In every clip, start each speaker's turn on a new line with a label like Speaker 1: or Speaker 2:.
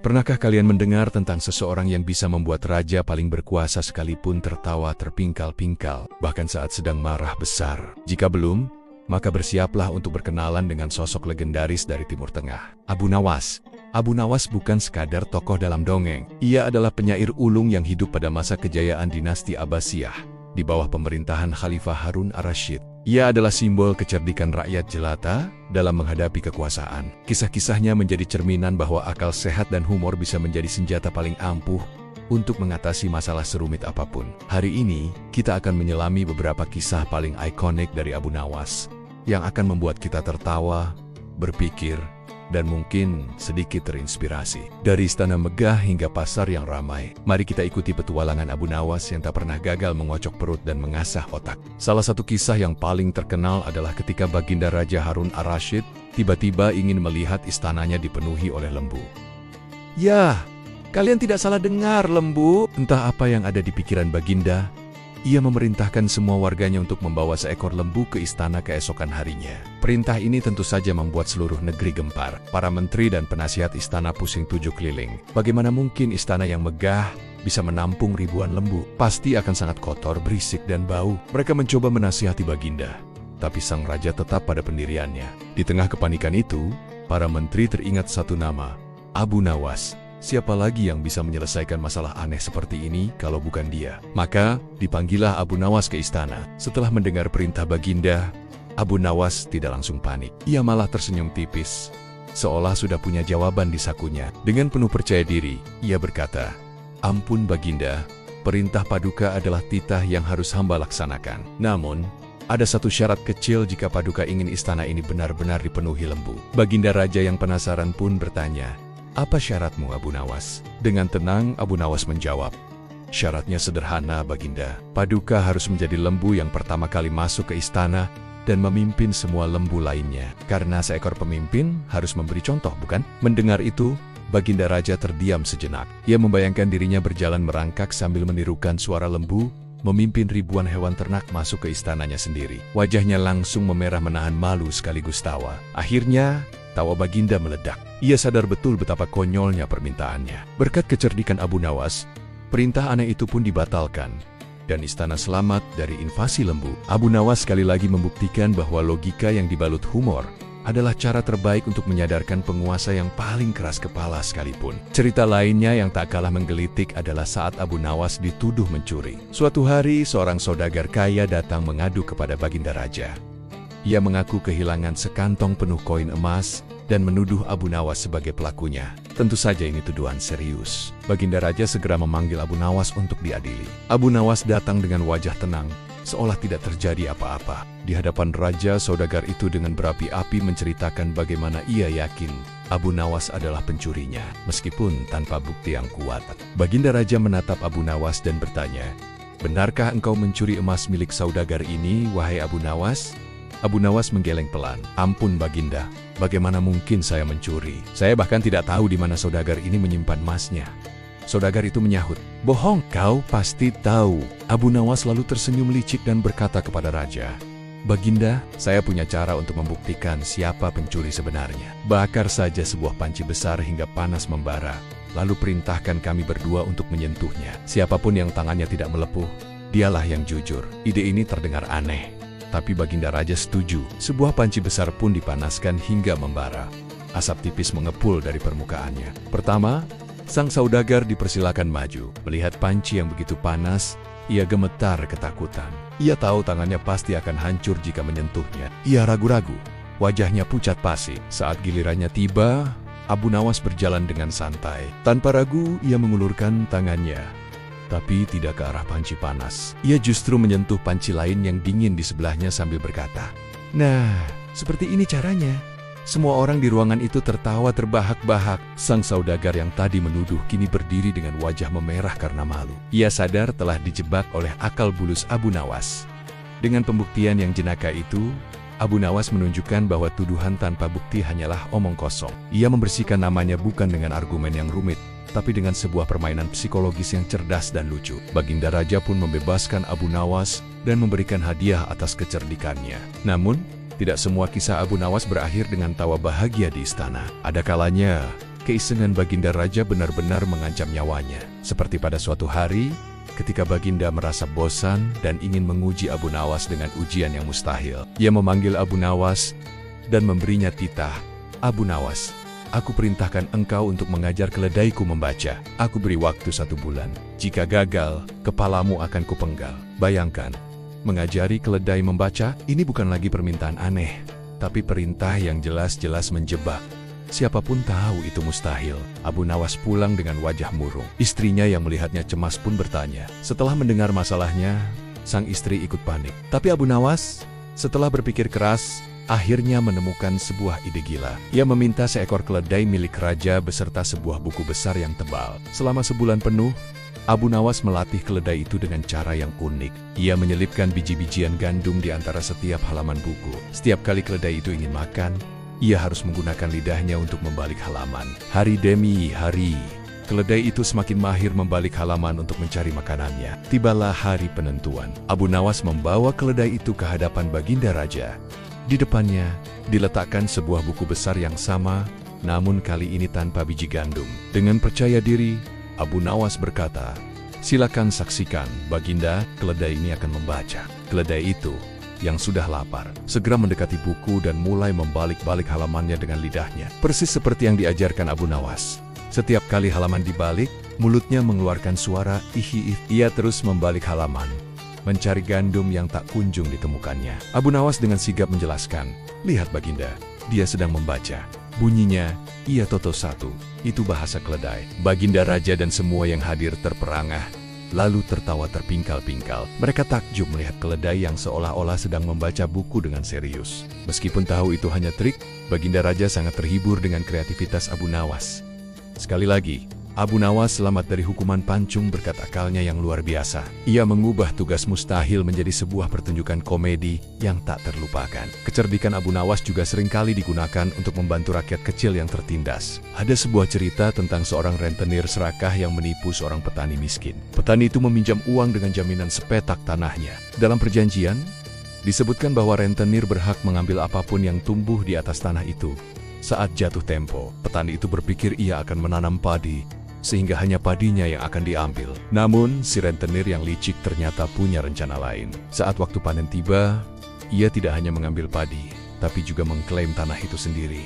Speaker 1: Pernahkah kalian mendengar tentang seseorang yang bisa membuat raja paling berkuasa sekalipun tertawa terpingkal-pingkal, bahkan saat sedang marah besar? Jika belum, maka bersiaplah untuk berkenalan dengan sosok legendaris dari Timur Tengah, Abu Nawas. Abu Nawas bukan sekadar tokoh dalam dongeng. Ia adalah penyair ulung yang hidup pada masa kejayaan dinasti Abbasiyah, di bawah pemerintahan Khalifah Harun ar-Rasyid. Ia adalah simbol kecerdikan rakyat jelata dalam menghadapi kekuasaan. Kisah-kisahnya menjadi cerminan bahwa akal sehat dan humor bisa menjadi senjata paling ampuh untuk mengatasi masalah serumit apapun. Hari ini, kita akan menyelami beberapa kisah paling ikonik dari Abu Nawas yang akan membuat kita tertawa, berpikir, dan mungkin sedikit terinspirasi. Dari istana megah hingga pasar yang ramai, mari kita ikuti petualangan Abu Nawas yang tak pernah gagal mengocok perut dan mengasah otak. Salah satu kisah yang paling terkenal adalah ketika Baginda Raja Harun ar-Rasyid tiba-tiba ingin melihat istananya dipenuhi oleh lembu. Ya, kalian tidak salah dengar, lembu. Entah apa yang ada di pikiran Baginda. Ia memerintahkan semua warganya untuk membawa seekor lembu ke istana keesokan harinya. Perintah ini tentu saja membuat seluruh negeri gempar. Para menteri dan penasihat istana pusing tujuh keliling. Bagaimana mungkin istana yang megah bisa menampung ribuan lembu? Pasti akan sangat kotor, berisik, dan bau. Mereka mencoba menasihati Baginda, tapi sang raja tetap pada pendiriannya. Di tengah kepanikan itu, para menteri teringat satu nama, Abu Nawas. Siapa lagi yang bisa menyelesaikan masalah aneh seperti ini kalau bukan dia? Maka, dipanggillah Abu Nawas ke istana. Setelah mendengar perintah Baginda, Abu Nawas tidak langsung panik. Ia malah tersenyum tipis, seolah sudah punya jawaban di sakunya. Dengan penuh percaya diri, ia berkata, "Ampun Baginda, perintah Paduka adalah titah yang harus hamba laksanakan. Namun, ada satu syarat kecil jika Paduka ingin istana ini benar-benar dipenuhi lembu." Baginda Raja yang penasaran pun bertanya, "Apa syaratmu, Abu Nawas?" Dengan tenang, Abu Nawas menjawab, "Syaratnya sederhana, Baginda. Paduka harus menjadi lembu yang pertama kali masuk ke istana dan memimpin semua lembu lainnya. Karena seekor pemimpin harus memberi contoh, bukan?" Mendengar itu, Baginda Raja terdiam sejenak. Ia membayangkan dirinya berjalan merangkak sambil menirukan suara lembu, memimpin ribuan hewan ternak masuk ke istananya sendiri. Wajahnya langsung memerah menahan malu sekaligus tawa. Akhirnya, tawa Baginda meledak. Ia sadar betul betapa konyolnya permintaannya. Berkat kecerdikan Abu Nawas, perintah aneh itu pun dibatalkan, dan istana selamat dari invasi lembu. Abu Nawas sekali lagi membuktikan bahwa logika yang dibalut humor adalah cara terbaik untuk menyadarkan penguasa yang paling keras kepala sekalipun. Cerita lainnya yang tak kalah menggelitik adalah saat Abu Nawas dituduh mencuri. Suatu hari, seorang saudagar kaya datang mengadu kepada Baginda Raja. Ia mengaku kehilangan sekantong penuh koin emas dan menuduh Abu Nawas sebagai pelakunya. Tentu saja ini tuduhan serius. Baginda Raja segera memanggil Abu Nawas untuk diadili. Abu Nawas datang dengan wajah tenang, seolah tidak terjadi apa-apa. Di hadapan Raja, saudagar itu dengan berapi-api menceritakan bagaimana ia yakin Abu Nawas adalah pencurinya, meskipun tanpa bukti yang kuat. Baginda Raja menatap Abu Nawas dan bertanya, "Benarkah engkau mencuri emas milik saudagar ini, wahai Abu Nawas?" Abu Nawas menggeleng pelan. "Ampun Baginda, bagaimana mungkin saya mencuri? Saya bahkan tidak tahu di mana saudagar ini menyimpan emasnya." Saudagar itu menyahut, "Bohong, kau pasti tahu." Abu Nawas lalu tersenyum licik dan berkata kepada Raja, "Baginda, saya punya cara untuk membuktikan siapa pencuri sebenarnya. Bakar saja sebuah panci besar hingga panas membara, lalu perintahkan kami berdua untuk menyentuhnya. Siapapun yang tangannya tidak melepuh, dialah yang jujur." Ide ini terdengar aneh, tapi Baginda Raja setuju. Sebuah panci besar pun dipanaskan hingga membara. Asap tipis mengepul dari permukaannya. Pertama, sang saudagar dipersilakan maju. Melihat panci yang begitu panas, ia gemetar ketakutan. Ia tahu tangannya pasti akan hancur jika menyentuhnya. Ia ragu-ragu, wajahnya pucat pasi. Saat gilirannya tiba, Abu Nawas berjalan dengan santai. Tanpa ragu, ia mengulurkan tangannya, tapi tidak ke arah panci panas. Ia justru menyentuh panci lain yang dingin di sebelahnya sambil berkata, "Nah, seperti ini caranya." Semua orang di ruangan itu tertawa terbahak-bahak. Sang saudagar yang tadi menuduh kini berdiri dengan wajah memerah karena malu. Ia sadar telah dijebak oleh akal bulus Abu Nawas. Dengan pembuktian yang jenaka itu, Abu Nawas menunjukkan bahwa tuduhan tanpa bukti hanyalah omong kosong. Ia membersihkan namanya bukan dengan argumen yang rumit, tapi dengan sebuah permainan psikologis yang cerdas dan lucu. Baginda Raja pun membebaskan Abu Nawas dan memberikan hadiah atas kecerdikannya. Namun, tidak semua kisah Abu Nawas berakhir dengan tawa bahagia di istana. Ada kalanya, Keisengan Baginda Raja benar-benar mengancam nyawanya. Seperti pada suatu hari, ketika Baginda merasa bosan dan ingin menguji Abu Nawas dengan ujian yang mustahil. Ia memanggil Abu Nawas dan memberinya titah. "Abu Nawas, aku perintahkan engkau untuk mengajar keledaiku membaca. Aku beri waktu 1 bulan. Jika gagal, kepalamu akan kupenggal." Bayangkan, mengajari keledai membaca, ini bukan lagi permintaan aneh, tapi perintah yang jelas-jelas menjebak. Siapapun tahu itu mustahil. Abu Nawas pulang dengan wajah murung. Istrinya yang melihatnya cemas pun bertanya. Setelah mendengar masalahnya, sang istri ikut panik. Tapi Abu Nawas, setelah berpikir keras, akhirnya menemukan sebuah ide gila. Ia meminta seekor keledai milik raja beserta sebuah buku besar yang tebal. Selama sebulan penuh, Abu Nawas melatih keledai itu dengan cara yang unik. Ia menyelipkan biji-bijian gandum di antara setiap halaman buku. Setiap kali keledai itu ingin makan, ia harus menggunakan lidahnya untuk membalik halaman. Hari demi hari, keledai itu semakin mahir membalik halaman untuk mencari makanannya. Tibalah hari penentuan. Abu Nawas membawa keledai itu ke hadapan Baginda Raja. Di depannya, diletakkan sebuah buku besar yang sama, namun kali ini tanpa biji gandum. Dengan percaya diri, Abu Nawas berkata, "Silakan saksikan, Baginda, keledai ini akan membaca." Keledai itu yang sudah lapar segera mendekati buku dan mulai membalik-balik halamannya dengan lidahnya. Persis seperti yang diajarkan Abu Nawas. Setiap kali halaman dibalik, mulutnya mengeluarkan suara ihi. Ia terus membalik halaman, mencari gandum yang tak kunjung ditemukannya. Abu Nawas dengan sigap menjelaskan, "Lihat Baginda, dia sedang membaca. Bunyinya, ia toto 1. Itu bahasa keledai." Baginda Raja dan semua yang hadir terperangah, lalu tertawa terpingkal-pingkal. Mereka takjub melihat keledai yang seolah-olah sedang membaca buku dengan serius. Meskipun tahu itu hanya trik, Baginda Raja sangat terhibur dengan kreativitas Abu Nawas. Sekali lagi, Abu Nawas selamat dari hukuman pancung berkat akalnya yang luar biasa. Ia mengubah tugas mustahil menjadi sebuah pertunjukan komedi yang tak terlupakan. Kecerdikan Abu Nawas juga seringkali digunakan untuk membantu rakyat kecil yang tertindas. Ada sebuah cerita tentang seorang rentenir serakah yang menipu seorang petani miskin. Petani itu meminjam uang dengan jaminan sepetak tanahnya. Dalam perjanjian, disebutkan bahwa rentenir berhak mengambil apapun yang tumbuh di atas tanah itu. Saat jatuh tempo, petani itu berpikir ia akan menanam padi, sehingga hanya padinya yang akan diambil. Namun, si rentenir yang licik ternyata punya rencana lain. Saat waktu panen tiba, ia tidak hanya mengambil padi, tapi juga mengklaim tanah itu sendiri,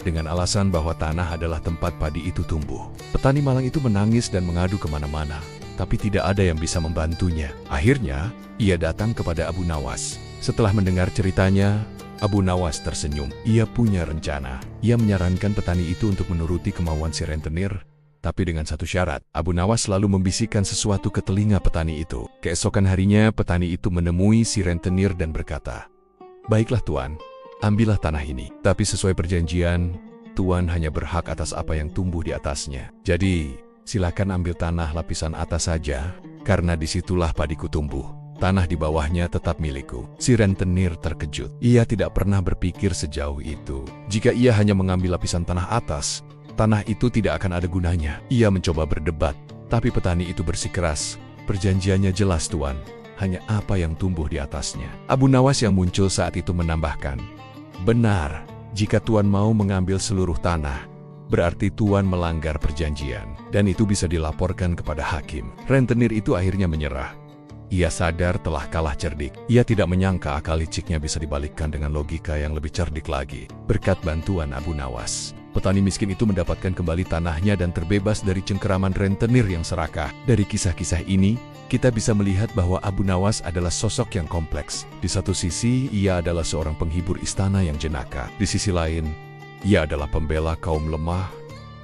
Speaker 1: dengan alasan bahwa tanah adalah tempat padi itu tumbuh. Petani malang itu menangis dan mengadu kemana-mana, tapi tidak ada yang bisa membantunya. Akhirnya, ia datang kepada Abu Nawas. Setelah mendengar ceritanya, Abu Nawas tersenyum. Ia punya rencana. Ia menyarankan petani itu untuk menuruti kemauan si rentenir, tapi dengan satu syarat. Abu Nawas selalu membisikkan sesuatu ke telinga petani itu. Keesokan harinya, petani itu menemui si rentenir dan berkata, "Baiklah Tuan, ambillah tanah ini. Tapi sesuai perjanjian, Tuan hanya berhak atas apa yang tumbuh di atasnya. Jadi, silakan ambil tanah lapisan atas saja, karena disitulah padiku tumbuh. Tanah di bawahnya tetap milikku." Si rentenir terkejut. Ia tidak pernah berpikir sejauh itu. Jika ia hanya mengambil lapisan tanah atas, tanah itu tidak akan ada gunanya. Ia mencoba berdebat, tapi petani itu bersikeras. "Perjanjiannya jelas Tuan, hanya apa yang tumbuh di atasnya." Abu Nawas yang muncul saat itu menambahkan, "Benar, jika Tuan mau mengambil seluruh tanah, berarti Tuan melanggar perjanjian, dan itu bisa dilaporkan kepada hakim." Rentenir itu akhirnya menyerah. Ia sadar telah kalah cerdik. Ia tidak menyangka akal liciknya bisa dibalikkan dengan logika yang lebih cerdik lagi. Berkat bantuan Abu Nawas, petani miskin itu mendapatkan kembali tanahnya dan terbebas dari cengkeraman rentenir yang serakah. Dari kisah-kisah ini, kita bisa melihat bahwa Abu Nawas adalah sosok yang kompleks. Di satu sisi, ia adalah seorang penghibur istana yang jenaka. Di sisi lain, ia adalah pembela kaum lemah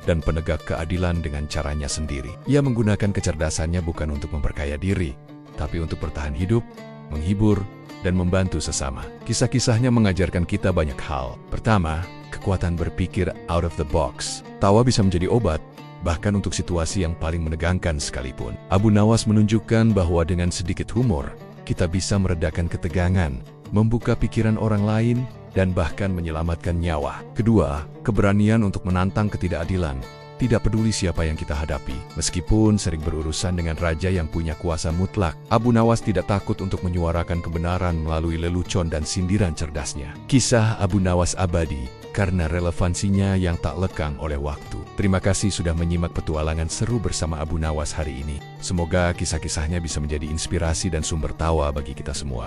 Speaker 1: dan penegak keadilan dengan caranya sendiri. Ia menggunakan kecerdasannya bukan untuk memperkaya diri, tapi untuk bertahan hidup, menghibur, dan membantu sesama. Kisah-kisahnya mengajarkan kita banyak hal. Pertama, kekuatan berpikir out of the box. Tawa bisa menjadi obat, bahkan untuk situasi yang paling menegangkan sekalipun. Abu Nawas menunjukkan bahwa dengan sedikit humor, kita bisa meredakan ketegangan, membuka pikiran orang lain, dan bahkan menyelamatkan nyawa. Kedua, keberanian untuk menantang ketidakadilan. Tidak peduli siapa yang kita hadapi, meskipun sering berurusan dengan raja yang punya kuasa mutlak, Abu Nawas tidak takut untuk menyuarakan kebenaran melalui lelucon dan sindiran cerdasnya. Kisah Abu Nawas abadi karena relevansinya yang tak lekang oleh waktu. Terima kasih sudah menyimak petualangan seru bersama Abu Nawas hari ini. Semoga kisah-kisahnya bisa menjadi inspirasi dan sumber tawa bagi kita semua.